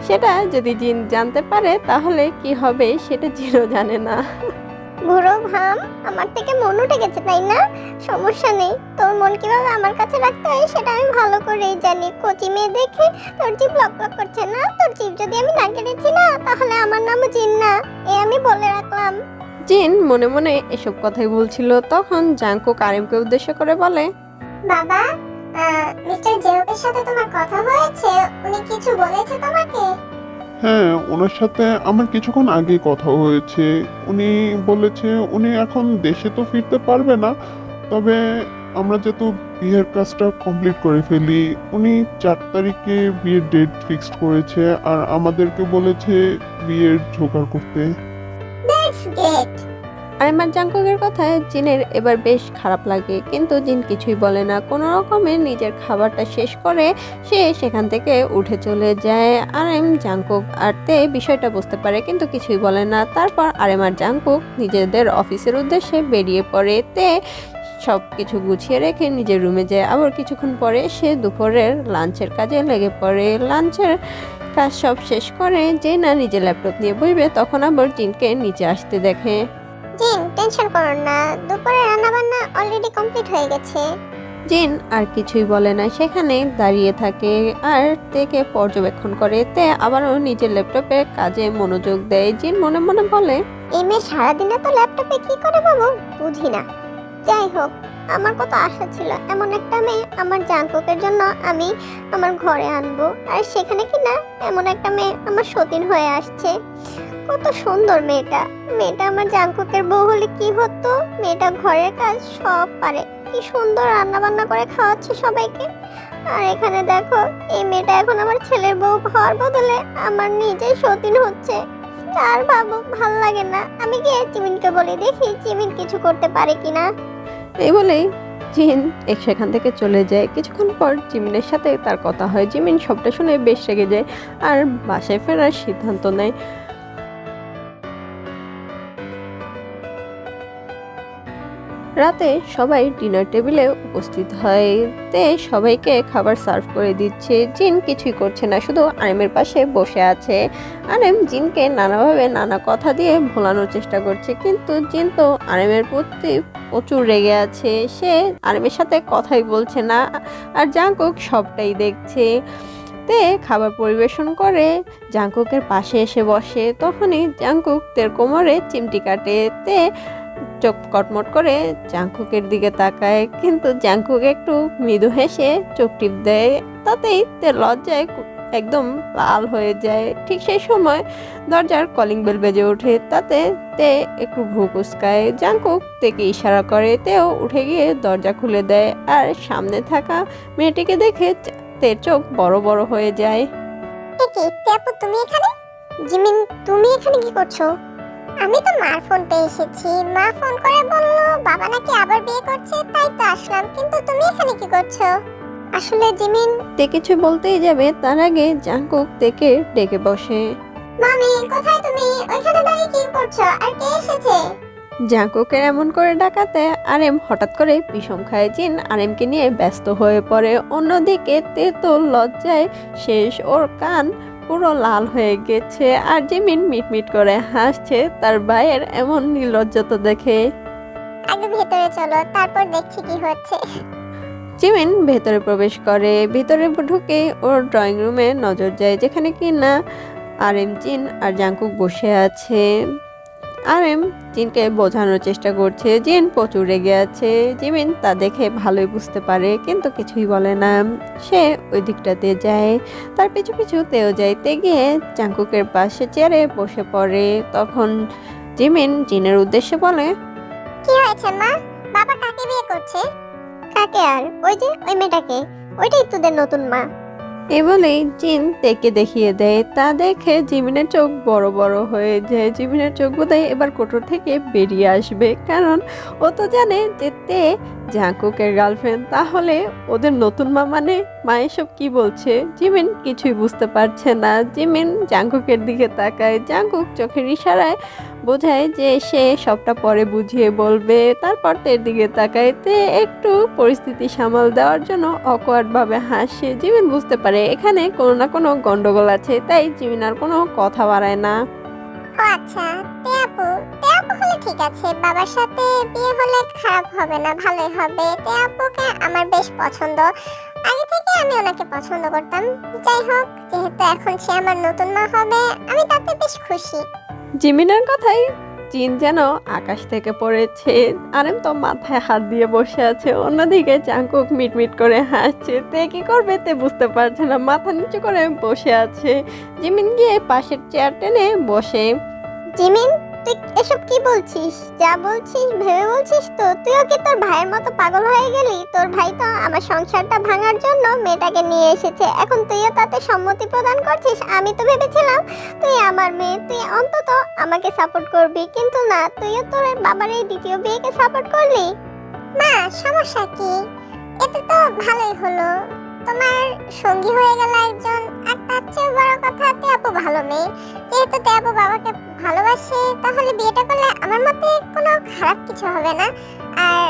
সেটা যদি জিন জানতে পারে তাহলে কি হবে সেটা জিনও জানে না। বুড়ো ভাম, আমার থেকে মন উঠে গেছে তাই না? সমস্যা নেই, তোর মন কিভাবে আমার কাছে রাখতে হয় সেটা আমি ভালো করেই জানি। কচি মেয়ে দেখে তোর জিভ লক লক করছে না? তোর জিভ যদি আমি না কেটেছি না তাহলে আমার নামও জিন না, এ আমি বলে রাখলাম। জিন মনে মনে এসব কথাই বলছিল, তখন জাংকুক আরিমকে উদ্দেশ্য করে বলে, বাবা, মিস্টার জেওকের সাথে তোমার কথা হয়েছে? উনি কিছু বলেছে তোমাকে? হ্যাঁ, ওনার সাথে আমার কিছুক্ষণ আগে কথা হয়েছে। উনি বলেছে উনি এখন দেশে তো ফিরতে পারবে না, তবে আমরা যেহেতু বিয়ের কাজটা কমপ্লিট করে ফেলি, উনি 4 তারিখে বিয়ের ডেট ফিক্সড করেছে আর আমাদেরকে বলেছে বিয়ের জোগাড় করতে। That's great. আরিম আর জাংকুকের কথায় জিনের এবার বেশ খারাপ লাগে, কিন্তু জিন কিছুই বলে না। কোনো রকমে নিজের খাবারটা শেষ করে সে সেখান থেকে উঠে চলে যায়। আরিম, জাংকুক আর তে বিষয়টা বুঝতে পারে কিন্তু কিছুই বলে না। তারপর আরিম আর জাংকুক নিজেদের অফিসের উদ্দেশ্যে বেরিয়ে পড়ে। তে সব কিছু গুছিয়ে রেখে নিজের রুমে যায়। আবার কিছুক্ষণ পরে সে দুপুরের লাঞ্চের কাজে লেগে পড়ে। লাঞ্চের কাজ সব শেষ করে যে না নিজের ল্যাপটপ নিয়ে বসবে, তখন আবার জিনকে নিচে আসতে দেখে। জিন, টেনশন করো না, দুপুরে রান্না বান্না অলরেডি কমপ্লিট হয়ে গেছে। জিন আর কিছুই বলে না, সেখানে দাঁড়িয়ে থাকে আর তেকে পর্যবেক্ষণ করে। তে আবারও নিজের ল্যাপটপে কাজে মনোযোগ দেয়। জিন মনে মনে বলে, এই মেয়ে সারাদিনে তো ল্যাপটপে কি করে বাবু বুঝি না। যাই হোক, আমার কত আশা ছিল এমন একটা মেয়ে আমার জাঙ্কুকের জন্য আমি আমার ঘরে আনবো, আর সেখানে কিনা এমন একটা মেয়ে আমার সতীন হয়ে আসছে। কত সুন্দর মেয়েটা, মেয়েটা আমার জাঙ্কুকের বউ হলে কি হতো, মেয়েটা ঘরের কাজ সব পারে, কি সুন্দর রান্না বান্না করে খাওয়াচ্ছে সবাইকে। আর এখানে দেখো এই মেয়েটা এখন আমার ছেলের বউ হওয়ার বদলে আমার নিজেই সতীন হচ্ছে। আর ভাবো ভাল লাগে না, আমি গিয়ে জিমিনকে বলে দেখি জিমিন কিছু করতে পারে কিনা। এই বলেই জিন সেখান থেকে চলে যায়। কিছুক্ষণ পর জিমিনের সাথে তার কথা হয়। জিমিন সবটা শুনে বেশ রেগে যায় আর বাসায় ফেরার সিদ্ধান্ত নেয়। রাতে সবাই ডিনার টেবিলে উপস্থিত হয়। তে সবাইকে খাবার সার্ভ করে দিচ্ছে। জিন কিছুই করছে না, শুধু আরেমের পাশে বসে আছে। আরেম জিনকে নানাভাবে নানা কথা দিয়ে ভোলানোর চেষ্টা করছে, কিন্তু জিন তো আরেমের প্রতি প্রচুর রেগে আছে। সে আরেমের সাথে কথাই বলছে না, আর জাঙ্কুক সবটাই দেখছে। তে খাবার পরিবেশন করে জাঙ্কুকের পাশে এসে বসে। তখনই জাঙ্কুক তের কোমরে চিমটি কাটে। তে চোখ কটমট করে জাঙ্কুকের দিকে তাকায়, কিন্তু জাঙ্কুক একটু মৃদু হেসে চোখ টিপ দেয়। তাতেই তে লজ্জায় একদম লাল হয়ে যায়। ঠিক সেই সময় দরজার কলিং বেল বেজে ওঠে। তাতে তে একটু ভ্রু কুঁচকায়। জাঙ্কুক তেকে ইশারা করে, তেও উঠে গিয়ে দরজা খুলে দেয়। আর সামনে থাকা মেয়েটিকে দেখে তের চোখ বড় বড় হয়ে যায়। কি আপু তুমি এখানে? জিমিন তুমি এখানে কি করছো? আমি তো মার ফোন পেয়ে এসেছি, মা ফোন করে বললো বাবা নাকি আবার বিয়ে করছে, তাই তো আসলাম। কিন্তু তুমি এখানে কি করছো? আসলে জিমিন, তে কিছু বলতেই যাবে, তার আগে জাঙ্কুক তেকে ডেকে বসে। মামি কোথায় তুমি? ওইখানে দাঁড়িয়ে কি করছো? আর কে এসেছে? জাঙ্কুকের এমন করে ডাকাতে আরেম হঠাৎ করে বিষম খায়। জিন আরেমকে নিয়ে ব্যস্ত হয়ে পড়ে। অন্যদিকে তে তো লজ্জায় শেষ, ওর কান পুরো লাল হয়ে গেছে। আর জিমিন মিটমিট করে হাসছে তার ভাইয়ের এমন নির্লজ্জতা দেখে। আগে ভেতরে চলো, তারপর দেখছি কি হচ্ছে। জিমিন ভেতরে প্রবেশ করে। ভিতরে ঢুকে ওর ড্রয়িং রুমে নজর যায়, যেখানে কি না আরেম, জিন আর জাঙ্কুক বসে আছে। আরেম জিনকে বোঝানোর চেষ্টা করছে। জিন প্রচুর রেগে আছে। জিমিন তা দেখে ভালোই বুঝতে পারে, কিন্তু কিছুই বলে না। সে ওই দিকটাতে যায়, তার পিছু পিছু তেও যায়। তে গিয়ে জাঙ্কুকের পাশে চেয়ারে বসে পড়ে। তখন জিমিন জিনের উদ্দেশ্যে বলে, কি হয়েছে মা? বাবা কাকে বিয়ে করছে? কাকে আর? ওই যে ওই মেয়েটাকে, ওইটাই তোদের নতুন মা। এ বলেই জিন তেকে দেখিয়ে দেয়। তা দেখে জিমিনের চোখ বড় বড় হয়ে যায়। জিমিনের চোখ বোধহয় এবার কোটর থেকে বেরিয়ে আসবে, কারণ ও তো জানে যে তে জাঙ্কুকের গার্লফ্রেন্ড। তাহলে ওদের নতুন মা মানে মা এসব কি বলছে? জিমিন কিছুই বুঝতে পারছে না। জিমিন জাঙ্কুকের দিকে তাকায়। জাঙ্কুক চোখের ইশারায় বোঝায় যে সে সবটা পরে বুঝিয়ে বলবে। তারপর তের দিকে তাকায়। তে একটু পরিস্থিতি সামাল দেওয়ার জন্য অকওয়ার্ড ভাবে হাসে। জিমিন বুঝতে পারে এখানে কোনো না কোনো গন্ডগোল আছে, তাই জিমিন আর কোনো কথা বাড়ায় না। ও আচ্ছা, তে আপু হলে ঠিক আছে। বাবার সাথে বিয়ে হলে খারাপ হবে না, ভালোই হবে। তে আপুকে আমার বেশ পছন্দ, আগে থেকে আমি ওনাকে পছন্দ করতাম। যাই হোক, যেহেতু এখন সে আমার নতুন মা হবে, আমি তাতে বেশ খুশি। জিমিনের কথাই জিন যেন আকাশ থেকে পড়েছে। আরেম তো মাথায় হাত দিয়ে বসে আছে। অন্যদিকে জাঙ্কুক মিটমিট করে হাসছে। তে কি করবে তে বুঝতে পারছে না, মাথা নিচু করে বসে আছে। জিমিন গিয়ে পাশের চেয়ার টেনে বসে। জিমিন, তুই এসব কি বলছিস? যা বলছিস ভেবে বলছিস তো? তুইও কি তোর ভাইয়ের মতো পাগল হয়ে গেলি? তোর ভাই তো আমার সংসারটা ভাঙার জন্য মেয়েটাকে নিয়ে এসেছে, এখন তুইও তাতে সম্মতি প্রদান করছিস। আমি তো ভেবেছিলাম তুই আমার মেয়ে, তুই অন্তত আমাকে সাপোর্ট করবি, কিন্তু না, তুইও তোর বাবার এই দ্বিতীয় বিয়েকে সাপোর্ট করলি। মা সমস্যা কি? এতে তো ভালোই হলো, তোমার সঙ্গী হয়ে গেল একজন। আর তার চেয়ে বড় কথা, তে আপু ভালো মেয়ে। যেহেতু তে আপু বাবাকে ভালোবাসে, তাহলে বিয়েটা করলে আমার মতে কোনো খারাপ কিছু হবে না। আর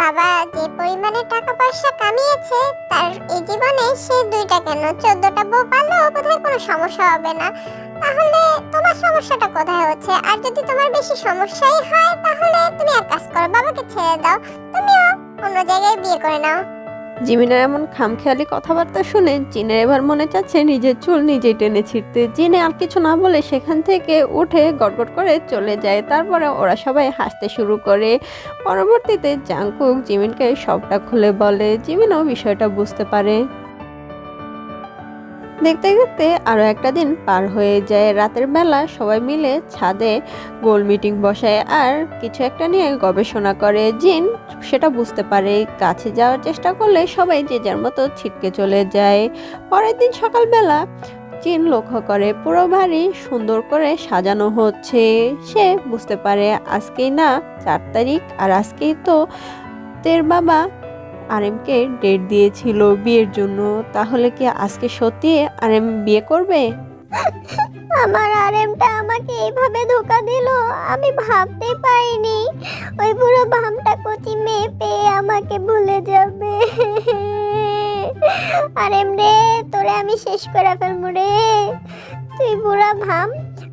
বাবা যে পরিমাণে টাকা পয়সা কামিয়েছে, তার এই জীবনে সে 2টা কেন 14টা বউ পারলেও বোধহয় কোনো সমস্যা হবে না। তাহলে তোমার সমস্যাটা কোথায় হচ্ছে? আর যদি তোমার বেশি সমস্যাই হয়, তাহলে তুমি এক কাজ করো, বাবাকে ছেড়ে দাও, তুমিও অন্য জায়গায় বিয়ে করে নাও। জিমিনের এমন খামখেয়ালি কথাবার্তা শুনে জিনের এবার মনে চাচ্ছে নিজের চুল নিজেই টেনে ছিঁড়তে। জিনে আর কিছু না বলে সেখান থেকে উঠে গটগট করে চলে যায়। তারপরে ওরা সবাই হাসতে শুরু করে। পরবর্তীতে জাংকুক জিমিনকে সবটা খুলে বলে। জিমিনও বিষয়টা বুঝতে পারে। দেখতে দেখতে আরও একটা দিন পার হয়ে যায়। রাতের বেলা সবাই মিলে ছাদে গোল মিটিং বসায় আর কিছু একটা নিয়ে গবেষণা করে। জিন সেটা বুঝতে পারে। কাছে যাওয়ার চেষ্টা করলে সবাই যে যার মতো ছিটকে চলে যায়। পরের দিন সকালবেলা জিন লক্ষ্য করে পুরো বাড়ি সুন্দর করে সাজানো হচ্ছে। সে বুঝতে পারে আজকেই না 4 তারিখ, আর আজকেই তো তের বাবা আরেমকে ডেট দিয়েছিল বিয়ের জন্য। তাহলে কি আজকে সত্যি আরেম বিয়ে করবে? আমার আরেমটা আমাকে এইভাবে ধোকা দিল, আমি ভাবতে পারিনি ওই বুড়ো ভামটা কচি মেয়ে পেয়ে আমাকে ভুলে যাবে। আরেম রে, তোরে আমি শেষ করে ফেলবো রে। তুই বুড়া ভাম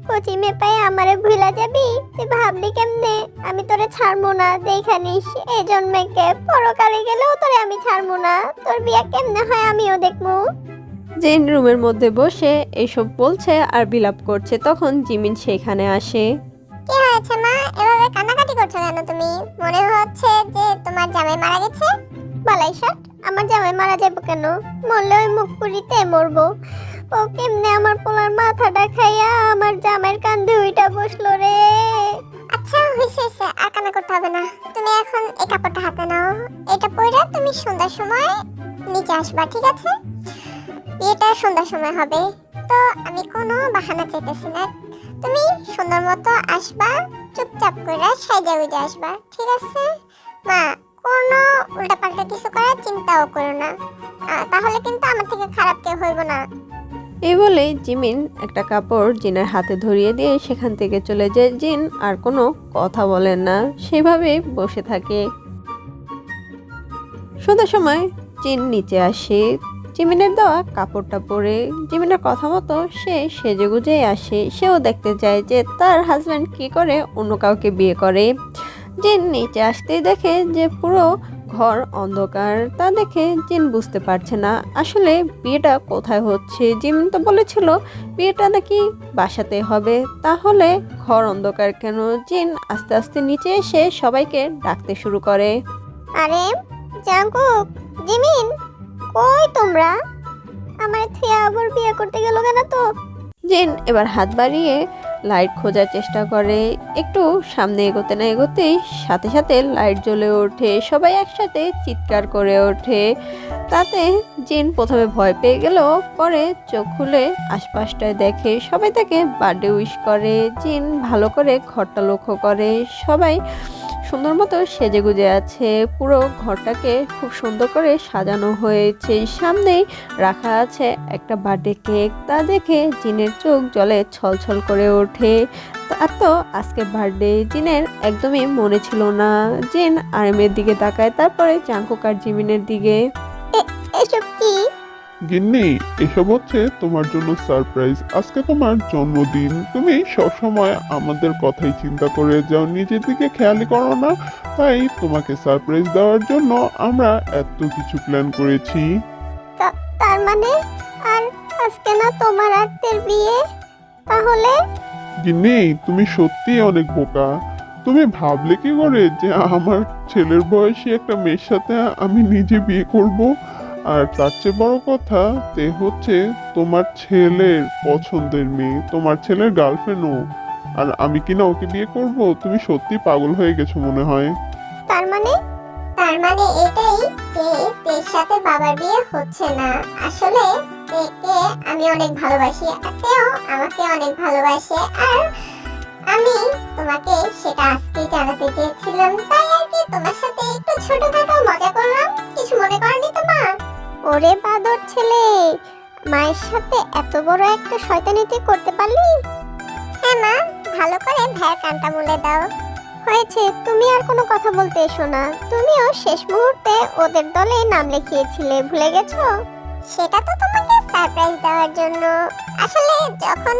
কচি মেয়ে পাই আমারে ভুলা যাবি? তুই ভাবলি কেমনে? আমি তোরে ছাড়বো না, দেখা নিস এই জন্মেকে পরকালে গেলেও তোরে আমি ছাড়বো না। তোর বিয়ে কেমনে হয় আমিও দেখবো। জিন রুমের মধ্যে বসে এইসব বলছে আর বিলাপ করছে। তখন জিমিন সেখানে আসে। কি হয়েছে মা, এভাবে কান্নাকাটি করছো কেন তুমি? মনে হচ্ছে যে তোমার জামাই মারা গেছে। বালাই ষাট, আমার জামাই মারা যাবো কেন? মরলে ওই মুখ পুরিতে মরবো। ও কেমনে আমার পোলার মাথাটা খাইয়া আমার জামাইয়ের কান্দে উইটা বসলো রে। আচ্ছা হয়েছে, আর কান্না করতে হবে না। তুমি এখন এই কাপড়টা হাতে নাও, এটা পরে তুমি সন্ধ্যার সময় নিচে আসবা, ঠিক আছে? বিয়েটা সন্ধ্যার সময় হবে, তো আমি কোনো বাহানা চাইতেছি না। তুমি সুন্দর মতো আসবা, চুপচাপ করে সাইজা গুজে আসবা, ঠিক আছে মা? কোনো উল্টাপাল্টা কিছু করার চিন্তাও করো না, তাহলে কিন্তু আমার থেকে খারাপ কেউ হইব না। এই বলে জিমিন একটা কাপড় জিনের হাতে ধরিয়ে দিয়ে সেখান থেকে চলে যায়। জিন আর কোনো কথা বলে না, সেভাবে বসে থাকে। সন্ধ্যার সময় জিন নিচে আসে। জিমিনের দেওয়া কাপড়টা পরে জিমিনের কথা মতো সে সেজেগুজেই আসে। সেও দেখতে চায় যে তার হাজব্যান্ড কি করে অন্য কাউকে বিয়ে করে। জিন নিচে আসতেই দেখে যে পুরো ঘর অন্ধকার। তা দেখে জিন বুঝতে পারছে না আসলে বিয়েটা কোথায় হচ্ছে। জিমিন তো বলেছিল বিয়েটা নাকি বাসাতে হবে, তাহলে ঘর অন্ধকার কেন? জিন আস্তে আস্তে নিচে এসে সবাইকে ডাকতে শুরু করে। আরেম, জাংকুক, জিমিন, কই তোমরা? আমার থিয়া আবার বিয়ে করতে গেল কেন তো? জিন এবার হাত বাড়িয়ে লাইট খোঁজার চেষ্টা করে। একটু সামনে এগোতে না এগোতেই সাথে সাথে লাইট জ্বলে ওঠে। সবাই একসাথে চিৎকার করে ওঠে। তাতে জিন প্রথমে ভয় পেয়ে গেলেও পরে চোখ খুলে আশপাশটায় দেখে সবাই তাকে বার্থডে উইশ করে। জিন ভালো করে ঘরটা লক্ষ্য করে, সবাই সুন্দর মতো সেজেগুজে আছে। পুরো ঘরটাকে খুব সুন্দর করে সাজানো হয়েছে। সামনেই রাখা আছে একটা বার্থডে কেক। তা দেখে জিনের চোখ জলে ছলছল করে ওঠে। তার তো আজকে বার্থডে। জিনের একদমই মনে ছিল না। জিন আরেমের দিকে তাকায়, তারপরে জাংকুক আর জিমিনের দিকে। এসব কি? গিন্নি, এসব হচ্ছে তোমার জন্য সারপ্রাইজ। আজকে তোমার জন্মদিন, তুমি সবসময় আমাদের কথাই চিন্তা করে যাও, নিজের দিকে খেয়ালই করো না। তাই তোমাকে সারপ্রাইজ দেওয়ার জন্য আমরা এত কিছু প্ল্যান করেছি। তার মানে আর আজকে না তোমার আত্মের বিয়ে? তাহলে গিন্নি, তুমি সত্যি অনেক বোকা। তুমি ভাবলে কি করে যে আমার ছেলের বয়সী একটা মেয়ের সাথে আমি নিজে বিয়ে করব? আর তার চেয়ে বড় কথা তে হচ্ছে তোমার ছেলের পছন্দের মেয়ে, তোমার ছেলের গার্লফ্রেন্ডও। আর আমি কিনা ওকে বিয়ে করব? তুমি সত্যি পাগল হয়ে গেছো মনে হয়। তার মানে এটাই যে তের সাথে বাবার বিয়ে হচ্ছে না। আসলে তেকে আমি অনেক ভালোবাসি, আর তেও আমাকে অনেক ভালোবাসে। আর আমি তোমাকে সেটা আজকেই জানাতে চেয়েছিলাম, তাই আর কি তোমার সাথে একটু ছোটখাটো মজা করলাম। কিছু মনে করনি তো মা? ওরে বাদর ছেলে, মায়ের সাথে এত বড় একটা শয়তানি তুই করতে পারলি? হ্যাঁ মা, ভালো করে ভাইয়ের কানটা মুলে দাও। হয়েছে, তুমি আর কোনো কথা বলতে এসো না। তুমিও শেষ মুহূর্তে ওদের দলে নাম লিখিয়েছিলে, ভুলে গেছো? সেটা তো তোমাকে সারপ্রাইজ দেওয়ার জন্য। আসলে যখন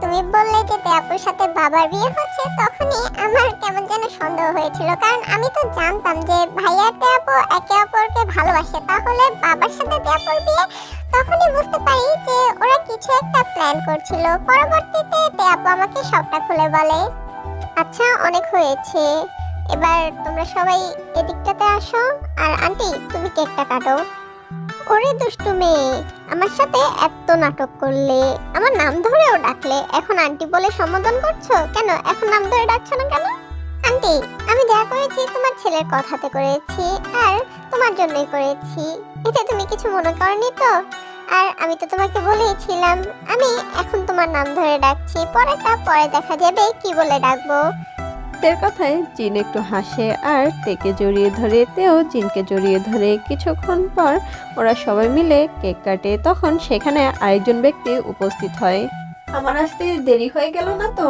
তুমি বললে যে আপুর সাথে বাবার বিয়ে হচ্ছে, তখনই আমার কেমন যেন সন্দেহ হয়েছিল, কারণ আমি তো জানতাম যে ভাইয়া আপু একে অপরকে ভালোবাসে, তাহলে বাবার সাথে আপুর বিয়ে। তখনই বুঝতে পারি যে ওরা কিছু একটা প্ল্যান করছিল। পরবর্তীতে আপু আমাকে সবটা খুলে বলে। আচ্ছা, অনেক হয়েছে, এবার তোমরা সবাই এদিকটাতে আসো, আর আন্টি তুমি কেকটা কাটো। ওরে দুষ্টু মেয়ে, আমার সাথে এত নাটক করলে, আমার নাম ধরেও ডাকলে, এখন আন্টি বলে সম্বোধন করছো কেন? এখন নাম ধরে ডাকছো না কেন? আন্টি, আমি যা করেছি তোমার ছেলের কথাতে করেছি, আর তোমার জন্যই করেছি। এতে তুমি কিছু মনে করনি তো? আর আমি তো তোমাকে বলেইছিলাম আমি এখন তোমার নাম ধরে ডাকছি, পরেরটা পরে দেখা যাবে কি বলে ডাকবো। তের কথায় জিন একটু হাসে আর তেকে জড়িয়ে ধরে, তেও জিনকে জড়িয়ে ধরে। কিছুক্ষণ পর ওরা সবাই মিলে কেক কাটে। তখন সেখানে আরেকজন ব্যক্তি উপস্থিত হয়। আমার আসতে দেরি হয়ে গেল না তো?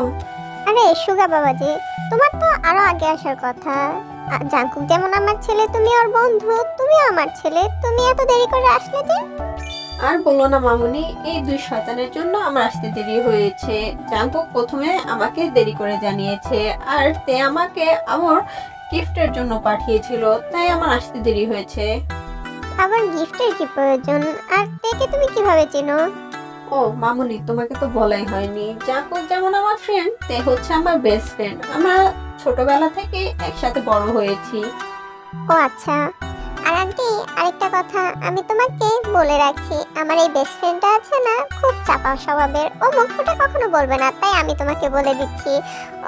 আরে সুগা বাবাজি, তোমার তো আরো আগে আসার কথা। জাঙ্কুক যেমন আমার ছেলে, তুমি ওর বন্ধু, তুমিও আমার ছেলে, তুমি এত দেরি করে আসলে যে? আর বলো না মামুনি, এই দুই শয়তানের জন্য আমার আসতে দেরি হয়েছে। জাঙ্কুক প্রথমে আমাকে দেরি করে জানিয়েছে, আর তে আমাকে আমার গিফটের জন্য পাঠিয়েছিল, তাই আমার আসতে দেরি হয়েছে। আবার গিফটের কি প্রয়োজন? আর তেকে তুমি কিভাবে চেনো? ও মামুনি, তোমাকে তো বলাই হয়নি, জাঙ্কুক যেমন আমার ফ্রেন্ড, তে হচ্ছে আমার বেস্ট ফ্রেন্ড। আমরা ছোটবেলা থেকে একসাথে বড় হয়েছি। ও আচ্ছা। আর আন্টি, আরেকটা কথা আমি তোমাকে বলে রাখছি, আমার এই বেস্ট ফ্রেন্ডটা আছে না, খুব চাপা স্বভাবের, ও মুখ ফুটে কখনো বলবে না, তাই আমি তোমাকে বলে দিচ্ছি।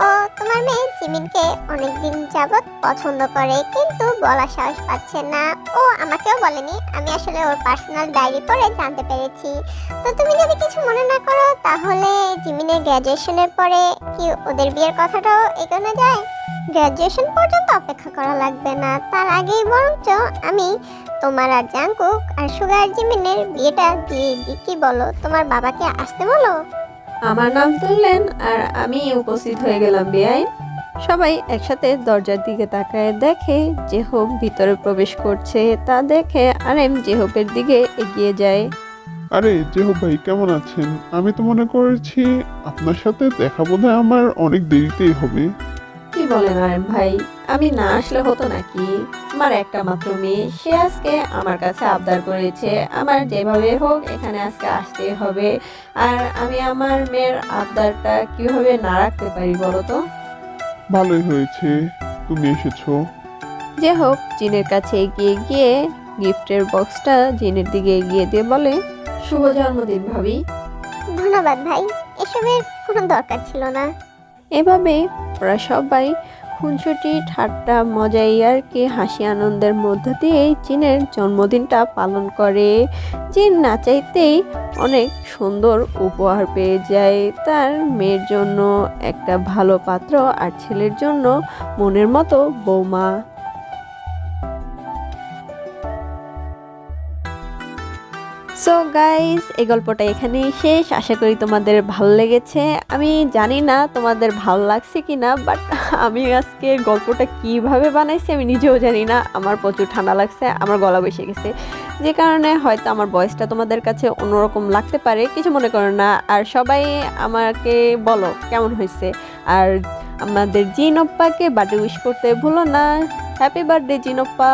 ও তোমার মেয়ে জিমিনকে অনেকদিন যাবৎ পছন্দ করে, কিন্তু বলার সাহস পাচ্ছে না। ও আমাকেও বলেনি, আমি আসলে ওর পার্সোনাল ডায়েরি পড়ে জানতে পেরেছি। তো তুমি যদি কিছু মনে না করো, তাহলে জিমিনের গ্র্যাজুয়েশনের পরে কি ওদের বিয়ের কথাটাও এগোনো যায়? গ্র্যাজুয়েশন পর্যন্ত অপেক্ষা করা লাগবে না, তার আগেই বরঞ্চ আমি তোমার আর জাঙ্কুক আর সুগার জিমিনের বিয়েটা দিয়ে দিই, কি বলো? তোমার বাবাকে আসতে বলো। আমার নাম তুললেন আর আমি উপস্থিত হয়ে গেলাম বেআইন। সবাই একসাথে দরজার দিকে তাকায়, দেখে জেহব ভিতরে প্রবেশ করছে। তা দেখে আরেম জেহবের দিকে এগিয়ে যায়। আরে জেহব ভাই, কেমন আছেন? আমি তো মনে করেছি আপনার সাথে দেখা বোধহয় আমার অনেক দেরিতেই হবে। কি বলেন আরেম ভাই, আমি না আসলে হতো নাকি? আমার একটা মাত্র মেয়ে, সে আজকে আমার কাছে আবদার করেছে আমার যেভাবে হোক এখানে আজকে আসতেই হবে। আর আমি আমার মেয়ের আবদারটা কিভাবে না রাখতে পারি বলো তো? ভালোই হয়েছে তুমি এসেছো। জেহব জিনের কাছে এগিয়ে গিয়ে গিফটের বক্সটা জিনের দিকে এগিয়ে দিয়ে বলে, শুভ জন্মদিন ভাবি। ধন্যবাদ ভাই, এসবের কোনো দরকার ছিল না। এভাবে ওরা সবাই খুনসুটি ঠাট্টা মজা আর কি হাসি আনন্দের মধ্য দিয়ে জিনের জন্মদিনটা পালন করে। জিন না চাইতেই অনেক সুন্দর উপহার পেয়ে যায়, তার মেয়ের জন্য একটা ভালো পাত্র আর ছেলের জন্য মনের মতো বৌমা। সো গাইস, এই গল্পটা এখানেই শেষ। আশা করি তোমাদের ভালো লেগেছে। আমি জানি না তোমাদের ভালো লাগছে কি না, বাট আমি আজকে গল্পটা কিভাবে বানাইছি আমি নিজেও জানি না। আমার প্রচুর ঠান্ডা লাগছে, আমার গলা বসে গেছে, যে কারণে হয়তো আমার ভয়েসটা তোমাদের কাছে অন্যরকম লাগতে পারে, কিছু মনে করো না। আর সবাই আমাকে বলো কেমন হয়েছে। আর আমাদের জিনপ্পাকে বার্থডে উইশ করতে ভুলো না। Happy birthday জিনপ্পা।